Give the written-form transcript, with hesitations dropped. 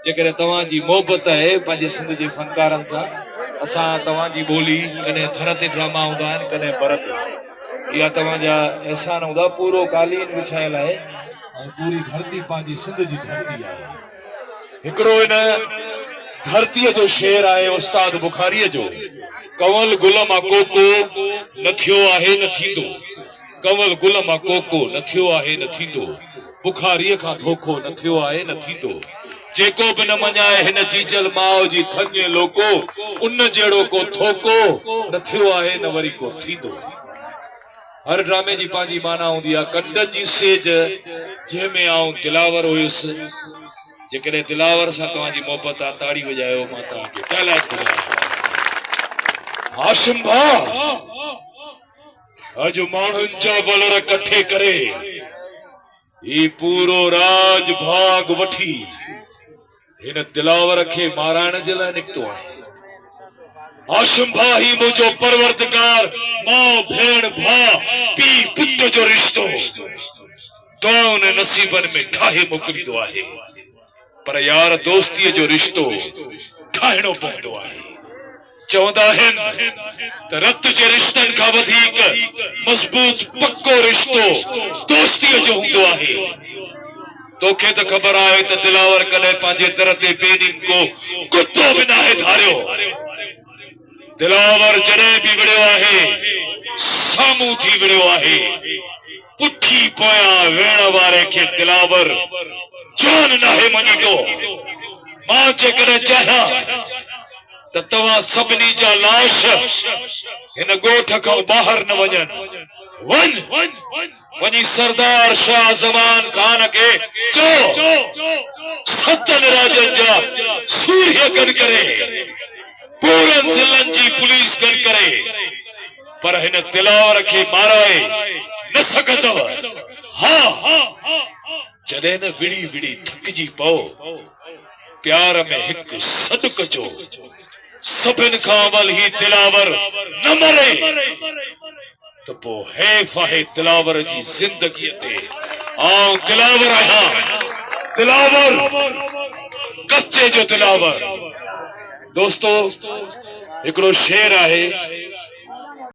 जेकॾहिं तव्हांजी मोहबत आहे पंहिंजे सिंध जे फनकारनि सां असां तव्हांजी ॿोली कॾहिं थर ते ड्रामा हूंदा आहिनि कॾहिं पर ते इहा तव्हांजा अहसान हूंदा पूरो कालीन विछायल आहे ऐं पूरी धरती पंहिंजी सिंध जी धरती आहे हिकिड़ो इन धरतीअ जो शेर आहे उस्ताद बुखारीअ जो कंवल गुल मां कोको न थियो आहे न थींदो कंवल गुल मां कोको न थियो आहे न थींदो बुखारीअ खां धोखो न थियो आहे न थींदो जेको बि न मञाए हिन जीजल माओ जी थञे लोको उन जहिड़ो को थोको न थियो आहे न वरी को थींदो हर ड्रामे जी पंहिंजी माना हूंदी आहे कंडनि जी सेज जंहिंमें आऊं दिलावर हुयुसि जेकॾहिं दिलावर सां तव्हांजी मोहबत आहे ताड़ी वॼायो मां तव्हांखे तालात हाशिम भाउ अॼु माण्हुनि जा वलर कठे करे ही पूरो राज भाग वठी हिन दिलावर खे माराइण जे लाइ निकितो आहे हाशिम भाउ ही मुंहिंजो परवरदिगार माउ भेण भाउ पीउ पुट जो रिश्तो कौन नसीबनि में ठाहे मोकिलींदो आहे पर यार दोस्तीअ जो रिश्तो ठाहिणो पवंदो आहे चवंदा आहिनि त रत जे रिश्तनि खां वधीक मज़बूत पक्को रिश्तो दोस्तीअ जो हूंदो आहे तोखे त ख़बर आहे त दिलावर कॾहिं पंहिंजे दर ते बेनीन को कुतो बि नाहे धारियो दिलावर जॾहिं बि विड़ियो आहे साम्हूं थी विड़ियो आहे पुठी पोयां वेण वारे खे दिलावर जान नाहे मञींदो मां जेकॾहिं चाहियां त तव्हां सभिनी जा लाश हिन ॻोठ खां ॿाहिरि न वञनि वञी सरदार शाह ज़मान खान खे चओ सतनि राजनि जा सूर्य गॾु करे पूरनि ज़िलनि जी पुलिस गॾु करे पर हिन दिलावर खे माराए न सघंदव हा जॾहिं न विड़ी विड़ी थकिजी पओ प्यार में हिकु सॾु कजो सभिनि खां अवल ही दिलावर न मरे त पोइ हैफ़ आहे दिलावर जी ज़िंदगीअ ते आऊं दिलावर आहियां दिलावर कच्चे जो दिलावर दोस्तो हिकिड़ो शेर आहे